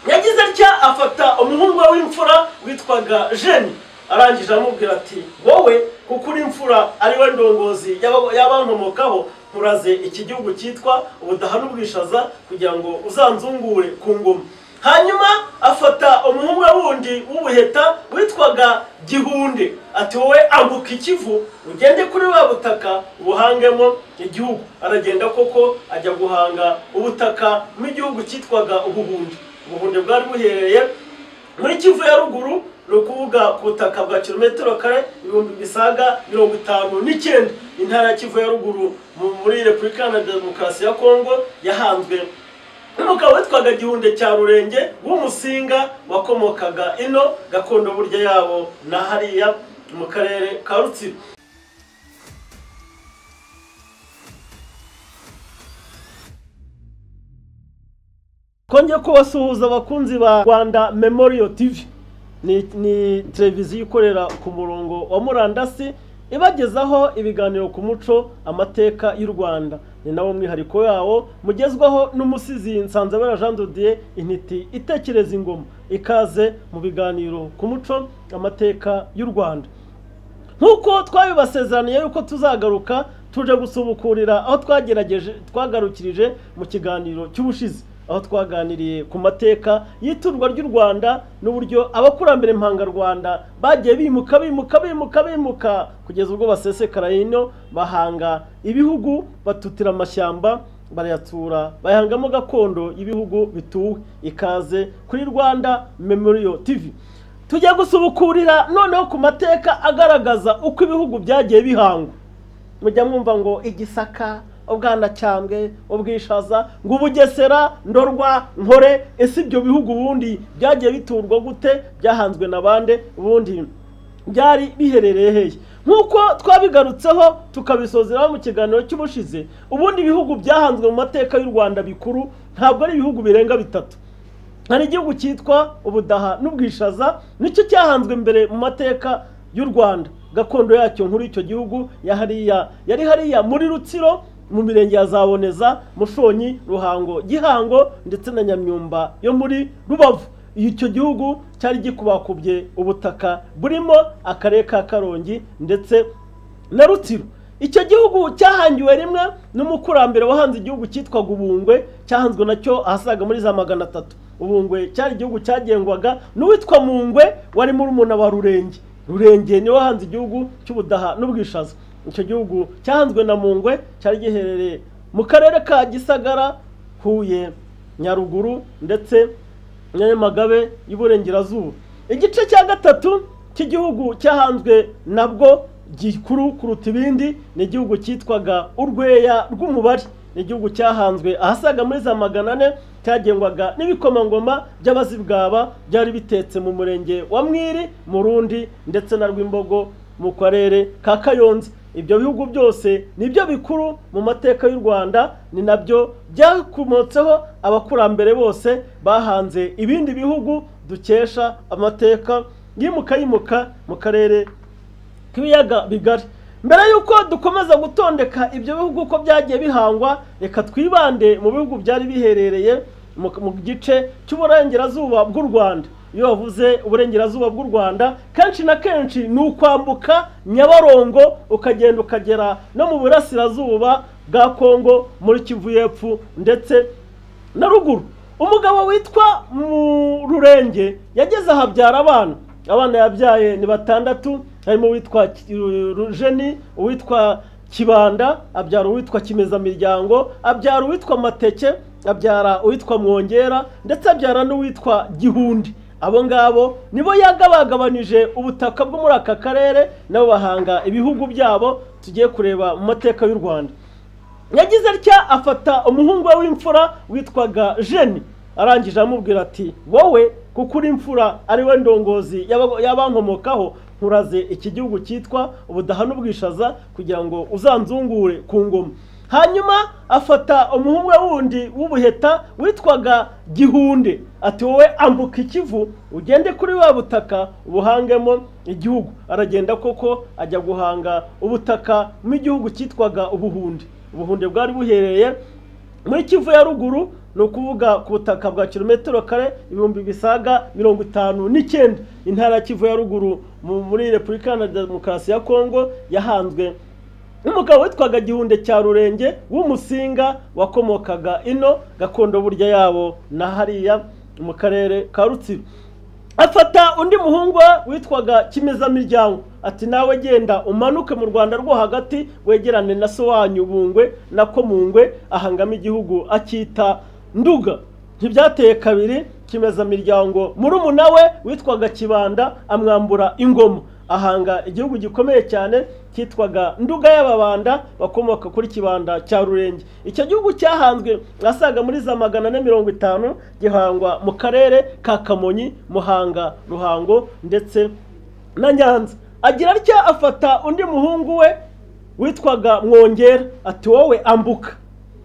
yagize atya afata umuhungu we w'imfura witwaga Jeni, arangije amubwira ati wowe kuko uri imfura ari we ndongozi y'abankomokaho, nkuraze iki gihugu cyitwa ubudaha n'ubwishaza kugira ngo uzanzungure ku ngoma. Hanyuma afata umuhungu we wundi w'ubuheta witwaga Gihunde, ati wowe ambuka ikivu ugende kuri wa butaka ubuhangemo igihugu. Aragenda koko ajya guhanga ubutaka mu gihugu cyitwaga Ubuhunde. Ubuhunde bwari buherereye muri Kivu ya ruguru, ni ukuvuga ku butaka bwa kilometero kare 59,000. Intara ya Kivu ya ruguru muri Repubulika ya Demokarasi ya Kongo yahanzwe n'umugabo witwaga Gihunde cya Rurenge w'umusinga wakomokaga ino gakondo burya yabo na hariya mu karere ka Rutsiro. Kongeye kubasuhuza abakunzi ba Rwanda Memorial TV. Ni televiziyo ikorera ku murongo wa murandasi ibagezaho ibiganiro ku muco, amateka y'u Rwanda. Ni nawo mwihariko yawo mugezwaho n'umusizi Nsanzabera Jean de Dieu, intiti itekereza ingoma. Ikaze mu biganiro ku muco, amateka y'u Rwanda. Nkuko twabibasezeraniye yuko tuzagaruka tuje gusubukurira aho twagarukirije mu kiganiro cy'ubushize, aho twaganiriye ku mateka y'iturwa ry'u Rwanda n'uburyo abakurambere mpanga Rwanda bagiye bimuka kugeza ubwo basesekara ino bahanga ibihugu, batutira amashyamba barayatura, bayangamo gakondo y'ibihugu bituwe. Ikaze kuri Rwanda Memorial TV. Tujya gusubukurira noneho ku mateka agaragaza uko ibihugu byagiye bihangwa. Mujya mwumva ngo Igisaka, Ubwanacyambwe, Ubwishaza, ngo Ubugesera, Ndorwa, Nkore. Ese ibyo bihugu ubundi byagiye biturwa gute? Byahanzwe na bande? Ubundi byari biherereye hehe? Nkuko twabigarutseho tukabisozeraho mu kiganiro cy'ubushize, ubundi ibihugu byahanzwe mu mateka y'u Rwanda bikuru ntabwo ari ibihugu birenga bitatu. Hari igihugu cyitwa Ubudaha n'Ubwishaza, nicyo cyahanzwe mbere mu mateka y'u Rwanda. Gakondo yacyo nkuru icyo gihugu yari hariya muri Rutsiro, mu mirenge ya Zaboneza, Mushonyi, Ruhango, Gihango ndetse na Nyamyumba yo muri Rubavu. Icyo gihugu cyari gikubakubye ubutaka burimo akarere ka Karongi ndetse na Rutsiro. Icyo gihugu cyahangiwe rimwe n'umukurambere wahanze igihugu cyitwaga Ubungwe, cyahanzwe nacyo ahasaga muri za 300. Ubungwe cyari igihugu cyagengwaga n'uwitwa Mungwe wari muri umuna wa Rurenge. Rurenge ni wahanze igihugu cy'Ubudaha n'Ubwishaza. Icyo gihugu cyahanzwe na Mungwe cyari giherereye mu karere ka Gisagara, Huye, Nyaruguru ndetse na Nyamagabe y'Iburengerazuba. Igice cya gatatu cy'igihugu cyahanzwe nabwo gikuru kuruta ibindi ni igihugu cyitwaga Urweya rw'Umubari. Ni igihugu cyahanzwe ahasaga muri za 400, cyagengwaga n'ibikomangoma by'Abazibwaba byari bitetse mu murenge wa Mwiri, Murundi ndetse na Rwimbogo mu karere ka Kayonza. Ibyo bihugu byose nibyo bikuru mu mateka y'u Rwanda, ni nabyo byakomotseho abakurambere bose bahanze ibindi bihugu dukesha amateka yimuka mu karere k'ibiyaga bigari. Mbere yuko dukomeza gutondeka ibyo bihugu uko byagiye bihangwa, reka twibande mu bihugu byari biherereye mu gice cy'uburengerazuba bw'u Rwanda. Iyo wavuze uburengerazuba bw'u Rwanda, kenshi na kenshi ni ukwambuka Nyabarongo ukagenda ukagera no mu burasirazuba bwa Kongo, muri Kivu y'Epfo ndetse na ruguru. Umugabo witwa Rurenge yageze ahabyara abana yabyaye ni 6, harimo uwitwa Jeni, uwitwa Kibanda, abyara uwitwa Kimezamiryango, abyara uwitwa Mateke, abyara uwitwa Mwongera ndetse abyara n'uwitwa Gihunde. Abo ngabo nibo yagabagabanije ubutaka bwo muri aka karere, nabo bahanga ibihugu byabo. Tugiye kureba mu mateka y'u Rwanda. Yagize atya afata umuhungu we w'imfura witwaga Jeni, arangije amubwira ati wowe kuko uri imfura ari we ndongozi y'abankomokaho, nkuraze iki gihugu cyitwa Ubudaha n'Ubwishaza kugira ngo uzanzungure ku ngoma. Hanyuma afata umuhungu we wundi w'ubuheta witwaga Gihunde, ati wowe ambuka ikivu ugende kuri wa butaka ubuhangemo igihugu. Aragenda koko ajya guhanga ubutaka mu gihugu cyitwaga Ubuhunde. Ubuhunde bwari buhereye muri Kivu ya ruguru, ni ukuvuga ku butaka bwa kilometero kare 59,000. Intara ya Kivu ya ruguru muri Repubulika ya Demokarasi ya Kongo yahanzwe n'umugabo witwaga Gihunde cya Rurenge w'umusinga wakomokaga ino gakondo burya yabo na hariya mu karere ka Rutsiro. Afata undi muhungu witwaga Kimezamiryango ati nawe genda umanuke mu Rwanda rwo hagati wegerane na so wanyu Bungwe na Komungwe ahangama igihugu akita Nduga. Ntibyateye kabiri Kimezamiryango murumuna we witwaga Kibanda amwambura ingoma ahanga igihugu gikomeye cyane kitwaga Nduga y'Ababanda bakomoka kuri Kibanda cya Rurenge. Icyo gihugu cyahanzwe asaga muri za 450 gihangwa mu karere ka Kamonyi, Muhanga, Ruhango ndetse na Nyanza. Agira atya afata undi muhungu we witwaga Mwongera ati wowe ambuka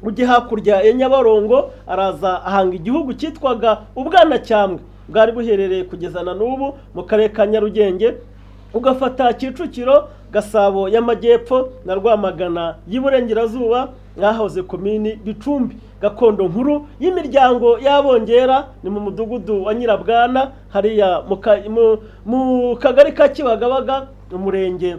ujye hakurya ya Nyabarongo. Araza ahanga igihugu cyitwaga Ubwanacyambwe bwari buherereye kugeza na n'ubu mu karere ka Nyarugenge. Ugafata Kicukiro, Gasabo y'Amajyepfo na Rwamagana y'Iburengerazuba mwahoze komini Gicumbi. Gakondo nkuru y'imiryango y'Abongera ni mu mudugudu wa Nyirabwana hariya mu kagari ka Kibagabaga umurenge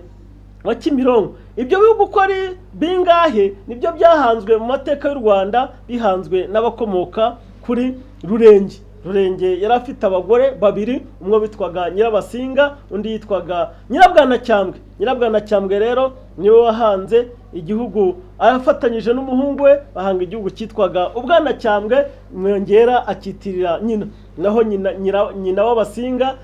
wa Kimironko. Ibyo bihugu uko ari bingahe nibyo byahanzwe mu mateka y'u Rwanda, bihanzwe n'abakomoka kuri Rurenge. Rurenge yari afite abagore babiri, umwe witwaga Nyirabasinga undi yitwaga Nyirabwanacyambwe. Nyirabwanacyambwe rero niwe wahanze igihugu afatanyije n'umuhungu we bahanga igihugu cyitwaga Ubwanacyambwe. Mwongera akitirira nyina, naho nyina w'Abasinga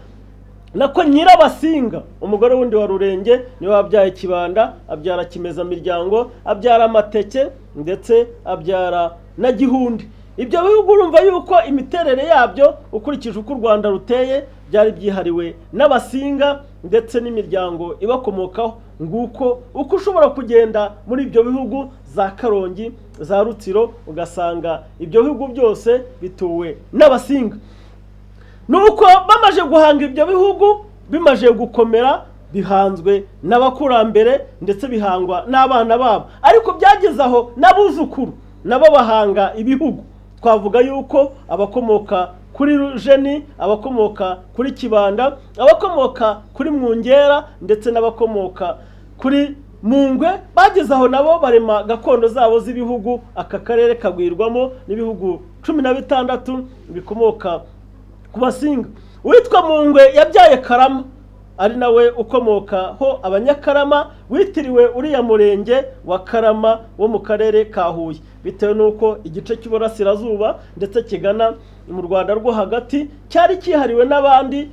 nako Nyirabasinga umugore wundi wa Rurenge niwe wabyaye Kibanda, abyara Kimezamiryango, abyara Amateke ndetse abyara na Gihunde. Ibyo bihugu urumva yuko imiterere yabyo ukurikije uko u Rwanda ruteye byari byihariwe n'Abasinga ndetse n'imiryango ibakomokaho. Nguko uko ushobora kugenda muri ibyo bihugu za Karongi, za Rutsiro, ugasanga ibyo bihugu byose bituwe n'Abasinga. Nuko bamaje guhanga ibyo bihugu, bimaje gukomera, bihanzwe n'abakurambere ndetse bihangwa n'abana babo, ariko byageze aho n'abuzukuru nabo bahanga ibihugu. Twavuga yuko abakomoka kuri Rujeni, abakomoka kuri Kibanda, abakomoka kuri Mwongera ndetse n'abakomoka kuri Mungwe bageze aho nabo barema gakondo zabo z'ibihugu. Aka karere kagwirwamo n'ibihugu 16 bikomoka ku Basinga. Uwitwa Mungwe yabyaye Karama ari nawe ukomokaho Abanyakarama, witiriwe uriya murenge wa Karama wo mu karere ka Huye, bitewe nuko igice cy'Uburasirazuba ndetse kigana mu Rwanda rwo hagati cyari kihariwe n'abandi.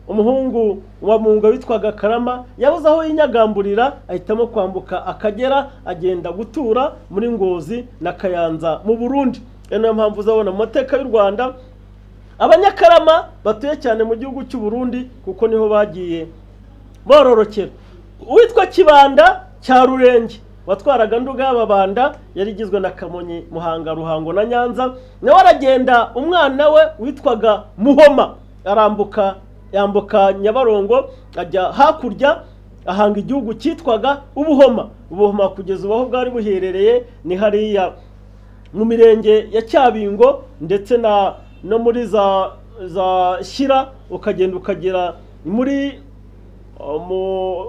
Umuhungu wa Mungwe witwaga Karama yabuze aho yinyagamburira, ahitamo kwambuka Akagera agenda gutura muri Ngozi na Kayanza mu Burundi. Niyo mpamvu uzabona mu mateka y'u Rwanda Abanyakarama batuye cyane mu gihugu cy'u Burundi kuko niho bagiye bororokera. Uwitwa Kibanda cya Rurenge watwaraga Nduga y'Ababanda yari igizwe na Kamonyi, Muhanga, Ruhango na Nyanza. Nawe aragenda umwana we witwaga Muhoma yambuka Nyabarongo ajya hakurya ahanga igihugu cyitwaga Ubuhoma. Ubuhoma kugeza ubaho bwari buherereye ni hariya mu mirenge ya Cyabingo ndetse no muri za Shyira, ukagenda ukagera muri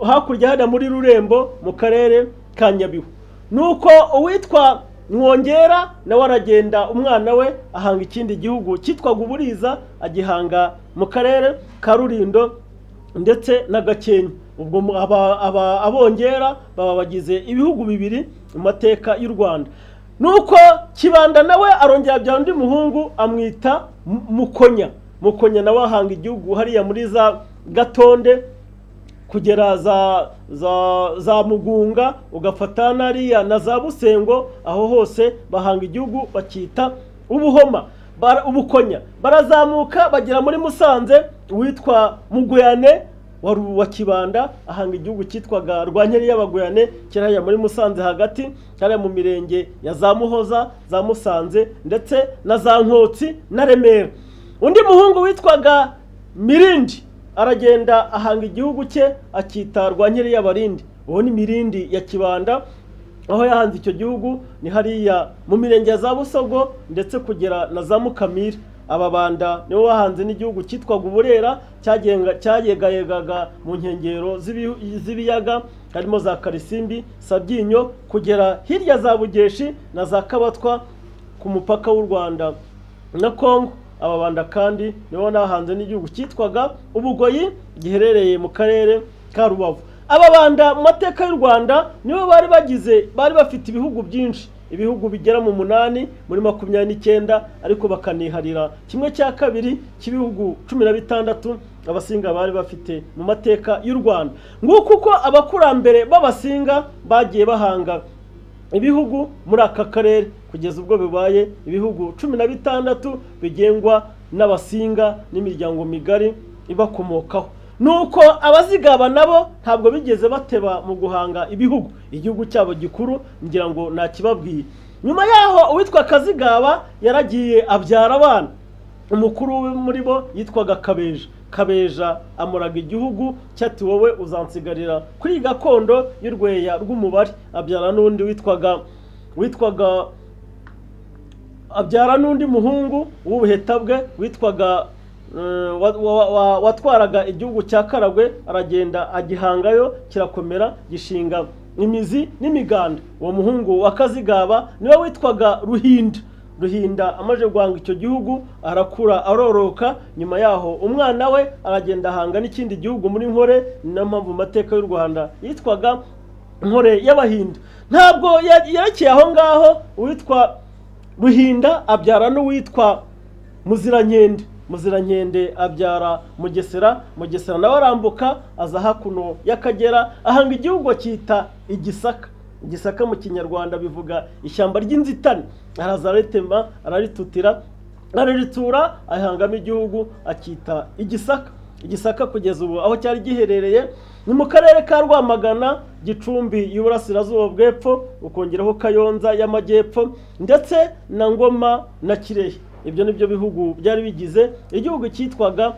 hakurya hada muri Rurembo mu karere ka Nyabihu. Nuko uwitwa Mwongera nawe aragenda umwana we ahanga ikindi gihugu cyitwaga Uburiza, agihanga mu karere ka Rulindo ndetse na Gakenke. Ubwo Abongera baba bagize ibihugu bibiri mu mateka y'u Rwanda. Nuko Kibanda nawe arongera bya undi muhungu amwita Mukonya nawe ahanga igihugu hariya muri za Gatonde kugera za Mugunga, ugafata nariya na za Busengo, aho hose bahanga igihugu bakita Ubuhoma. Ubukonya barazamuka bagera muri Musanze, witwa Muguyane wa Kibanda ahanga igihugu cyitwaga Rwankeri y'Abaguyane kiraya muri Musanze hagati, cyari mu mirenge ya za Muhoza, za Musanze ndetse na za Nkotsi na Remera. Undi muhungu witwaga Mirindi aragenda ahanga igihugu cye akita Rwankeri y'Abarindi. Uwo ni Mirindi ya Kibanda. aho yahanze icyo gihugu ni hariya mu mirenge ya za Busogo ndetse kugera na za Mukamira. Ababanda nibo bahanze n'igihugu cyitwaga Uburera cyayegayegaga mu nkengero z'ibiyaga harimo za Karisimbi, Sabyinyo kugera hirya za Bugeshi na za Kabatwa ku mupaka w'u Rwanda na Kongo. Ababanda kandi nibo nahanze n'igihugu cyitwaga Ubugoyi giherereye mu karere ka Rubavu. Ababanda mu mateka y'u Rwanda nibo bari bafite ibihugu byinshi, ibihugu bigera mu 8 muri 29 ariko bakaniharira 1/2 cy'ibihugu 16 abasinga bari bafite mu mateka y'u Rwanda. Nguko uko abakurambere b'abasinga bagiye bahanga ibihugu muri aka karere kugeza ubwo bibaye ibihugu 16 bigengwa n'abasinga n'imiryango migari ibakomokaho. Nuko abazigaba nabo ntabwo bigeze bateba mu guhanga ibihugu. Igihugu cyabo gikuru ngira ngo nakibabwiye. Nyuma yaho uwitwa Kazigaba yaragiye abyara abana. Umukuru muri bo yitwaga Kabeja. Kabeja amuraga igihugu cyati wowe uzansigarira kuri gakondo y'urweya rw'umubare. Abyara n'undi abyara n'undi muhungu w'ubuhetabwe witwaga watwaraga igihugu cya Karagwe, aragenda agihangayo kirakomera gishinga imizi n'imiganda. Uwo muhungu wa Kazigaba niwe witwaga Ruhinda amaje guhanga icyo gihugu arakura aroroka. Nyuma yaho umwana we aragenda ahanga n'ikindi gihugu muri Nkore, niyo mpamvu mateka y'u Rwanda yitwaga Nkore y'Abahinda. Ntabwo yarekeye aho ngaho, uwitwa Ruhinda abyara n'uwitwa Muzirankende abyara Mugesera nawe arambuka aza hakuno y'Akagera ahanga igihugu cyita Igisaka mu Kinyarwanda bivuga ishyamba ry'inzitane. Araza aritema araritutira araritura ahangamo igihugu akita Igisaka kugeza ubu aho cyari giherereye ni mu karere ka Rwamagana, Gicumbi y'Uburasirazuba bw'Epfo, ukongeraho Kayonza y'Amajyepfo ndetse na Ngoma na Kirehe. Ibyo nibyo bihugu byari bigize igihugu cyitwaga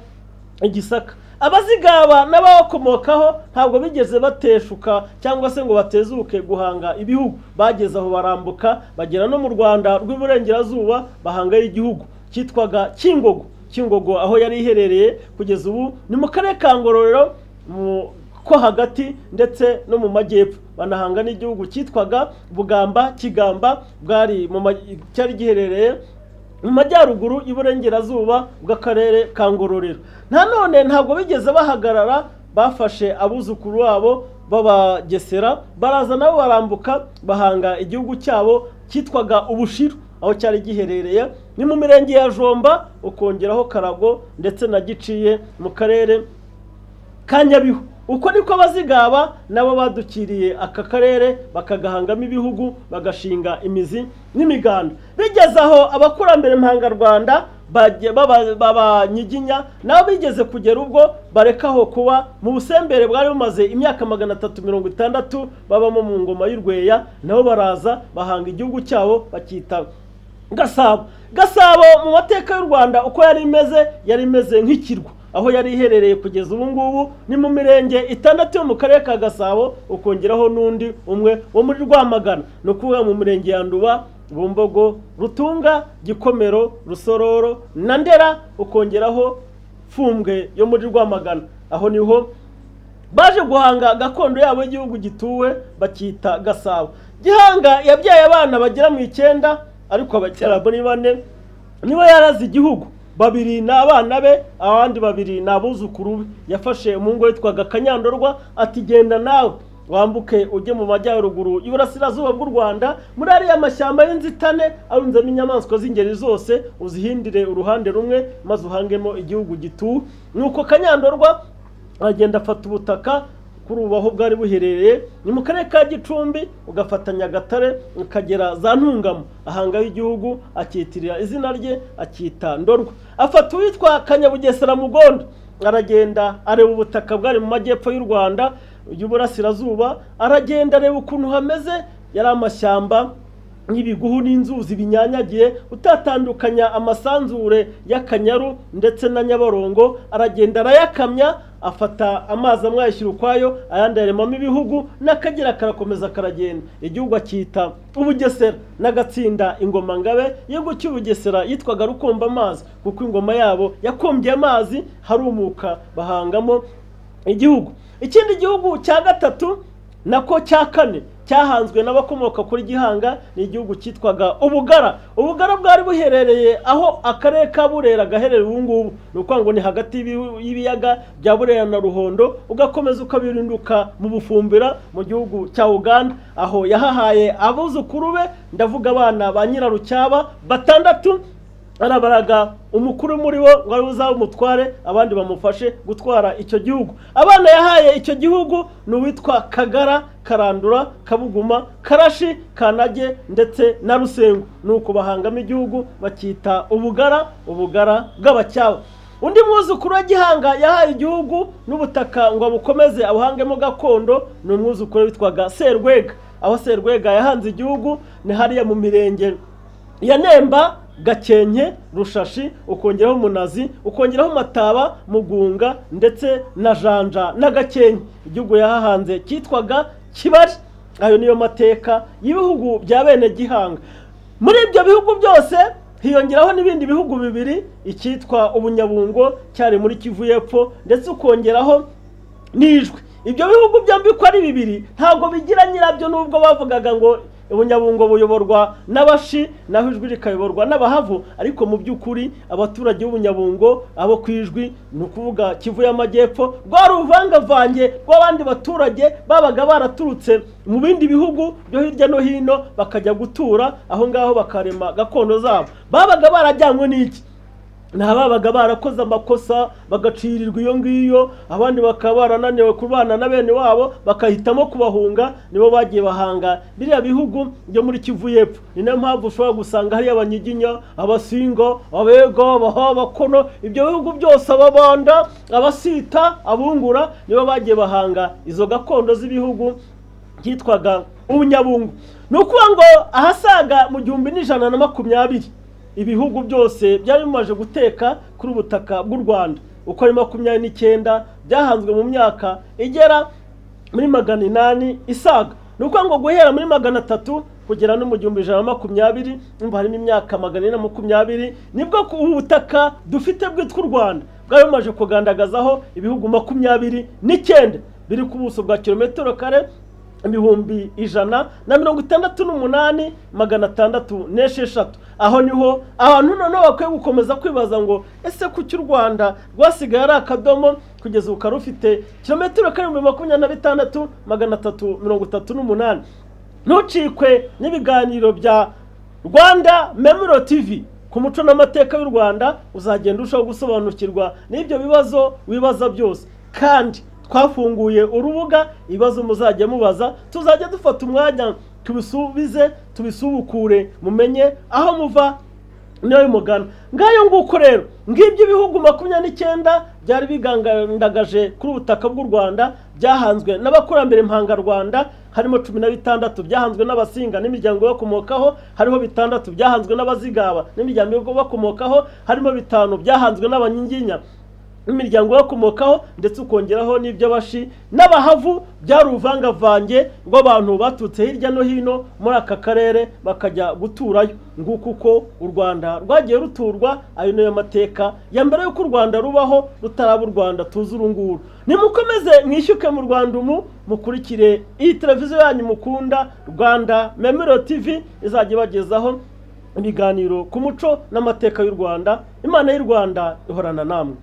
Igisaka. Abazigaba n'abakomokaho ntabwo bigeze bateshuka cyangwa se ngo batezuke guhanga ibihugu. Bageze aho barambuka bagera no mu Rwanda rw'Iburengerazuba bahangaye igihugu cyitwaga Kingogo aho yari iherereye kugeza ubu ni mu karere ka Ngororero ko hagati ndetse no mu majyepfo. Banahanga n'igihugu cyitwaga Kigamba bwari cyari giherereye mu majyaruguru y'Iburengerazuba bw'akarere ka Ngororero. Nanone ntabwo bigeze bahagarara, bafashe abuzukuru babo b'Abagesera baraza nabo barambuka bahanga igihugu cyabo cyitwaga Ubushiru aho cyari giherereye ni mu mirenge ya Jomba, ukongeraho Karago ndetse na Giciye mu karere ka Nyabihu. Uko niko Abazigaba nabo badukiriye aka karere bakagahangamo ibihugu bagashinga imizi n'imiganda. Bigeze aho abakurambere mpanga Rwanda b'Abanyiginya nabo bigeze kugera ubwo barekaho kuba mu busembere bwari bumaze imyaka 360 babamo mu ngoma y'Urweya, nabo baraza bahanga igihugu cyabo bakita Gasabo mu mateka y'u Rwanda uko yari imeze nk'ikirwa aho yari iherereye kugeza ubu ngubu ni mu mirenge 6 yo mu karere ka Gasabo, ukongeraho n'undi umwe wo muri Rwamagana, no kuvuga mu mirenge ya Nduba, Bumbogo, Rutunga, Gikomero, Rusororo na Ndera, ukongeraho Fumbwe yo muri Rwamagana. Aho niho baje guhanga gakondo yabo y'igihugu gituwe bakita Gasabo. Gihanga yabyaye abana bagera mu 9 ariko abacyara muri 4 nibo yarazi igihugu. 2 n'abana be, abandi 2 n'abuzukuru be. Yafashe umungo witwaga Kanyandorwa ati genda nawe wambuke ujye mu majyaruguru y'Iburasirazuba bw'u Rwanda muri ari amashyamba y'inzitane arunzemo inyamaswa z'ingeri zose, uzihindire uruhande rumwe maze uhangemo igihugu gitu. Nuko Kanyandorwa agenda afata ubutaka kuri ubaho bwari buherereye ni mu karere ka Gicumbi, ugafatanya Gatare ukagera za Ntungamo, ahangaho igihugu akitirira izina rye akita Ndorwa. Afata uwitwa Kanyabugesera Mugondo, aragenda areba ubutaka bwari mu majyepfo y'u Rwanda y'Uburasirazuba, aragenda areba ukuntu hameze, yari amashyamba nk'ibiguhu n'inzuzi binyanyagiye, utatandukanya amasanzure y'Akanyaru ndetse na Nyabarongo, aragenda arayakamya, afata amazi amwe ayashyira ukwayo, ayandi yaremamo ibihugu, n'Akagera karakomeza karagenda. Igihugu akita Ubugesera, n'agatsinda ingoma ngabe. Igihugu cy'Ubugesera yitwaga Rukomba amazi, kuko ingoma yabo yakombye amazi harumuka bahangamo igihugu. Ikindi gihugu cya gatatu nako cya kane cyahanzwe n'abakomoka kuri Gihanga ni igihugu cyitwaga Ubugara. Ubugara bwari buherereye aho akarere ka Burera gaherereye ubu ngubu, nuko ngo ni hagati y'ibiyaga bya Burera na Ruhondo, ugakomeza ukabirinduka mu Bufumbira mu gihugu cya Uganda. Aho yahahaye abuzukuru be, ndavuga abana ba Nyirarucyaba batandatu, arabaraga umukuru muri bo ngo ari uzaba umutware, abandi bamufashe gutwara icyo gihugu. Abana yahaye icyo gihugu ni uwitwa Kagara, Karandura, Kabuguma, Karashi, Kanage ndetse na Rusengo. Nuko bahangamo igihugu bakita Ubugara, Ubugara bw'Abacyaba. Undi mwuzukuru wa Gihanga yahaye igihugu n'ubutaka ngo abukomeze abuhangemo gakondo ni umwuzukuru witwaga Serwega. Aho Serwega yahanze igihugu ni hariya mu mirenge ya Nemba, Gakenke, Rushashi, ukongeraho Munazi, ukongeraho Mataba, Mugunga ndetse na Janja na Gakenke. Igihugu yahahanze cyitwaga Kibari. Ayo niyo mateka y'ibihugu bya bene Gihanga. Muri ibyo bihugu byose hiyongeraho n'ibindi bihugu bibiri, icyitwa Ubunyabungo cyari muri Kivu y'Epfo, ndetse ukongeraho n'Ijwi. Ibyo bihugu byombi ko ari bibiri ntabwo bigira nyirabyo, nubwo bavugaga ngo Ubunyabungo buyoborwa n'Abashi naho Ijwi rikayoborwa n'Abahavu, ariko mu by'ukuri abaturage b'Ubunyabungo abo kwijwi ni ukuvuga Kivu y'Amajyepfo rwari uvangavange rw'abandi baturage babaga baraturutse mu bindi bihugu byo hirya no hino bakajya gutura aho ngaho bakarema gakondo zabo. Babaga barajyanywe n'iki? Nababaga barakoze amakosa bagacirirwa iyo ngiyo, abandi bakaba barananiwe kubana na bene wabo bakahitamo kubahunga, nibo bagiye bahanga biriya bihugu byo muri Kivu y'Epfo. Ni nayo mpamvu ushobora gusanga hari Abanyiginya, Abasinga, Abega, Abaha, Abakono, ibyo bihugu byose, Ababanda, Abasita, Abungura, nibo bagiye bahanga izo gakondo z'ibihugu byitwaga Ubunyabungo. Nukuvuga ngo ahasaga mu 1120 ibihugu byose byari bimaze guteka kuri ubutaka bw'u Rwanda. Uko ari 29 byahanzwe mu myaka igera muri 800 isaga. Nuko ngo guhera muri 300 kugera no mu 1120 umva harimo imyaka 420 nibwo ubutaka dufite bwitwa u Rwanda bwari bumaze kugandagazaho ibihugu 29 biri ku buso bwa kilometero kare 168,606. Aho niho abantu noneho bakwiye gukomeza kwibaza ngo ese kuki u Rwanda rwasigaye ari akadomo kugeza ukaba rufite kilometero 26,338. Ntucikwe n'ibiganiro bya Rwanda Memorial TV ku muco n'amateka y'u Rwanda, uzagenda ushaho gusobanukirwa n'ibyo bibazo wibaza byose. Kandi twafunguye urubuga ibibazo muzajya mubaza, tuzajya dufata umwanya tubisubize, tubisubukure, mumenye aho muva niyo mugana. Ngayo nguko rero ngibyo ibihugu 29 byari bigandagaje kuri ubutaka bw'u Rwanda byahanzwe n'abakurambere mpanga Rwanda. Harimo 16 byahanzwe n'Abasinga n'imiryango bakomokaho, hariho 6 byahanzwe n'Abazigaba n'imiryango bakomokaho, harimo 5 byahanzwe n'Abanyiginya imiryango bakomokaho, ndetse ukongeraho n'iby'Abashi n'Abahavu. Byari uvangavange rw'abantu batutse hirya no hino muri aka karere bakajya guturayo. Nguko uko u Rwanda rwagiye ruturwa. Ayo niyo mateka ya mbere y'uko u Rwanda rubaho rutaraba u Rwanda tuzi urunguru. Nimukomeze mwishyuke mu Rwanda mukurikire iyi televiziyo yanyu mukunda Rwanda Memorial TV, izajya bagezaho ibiganiro ku muco n'amateka y'u Rwanda. Imana y'u Rwanda ihorana namwe.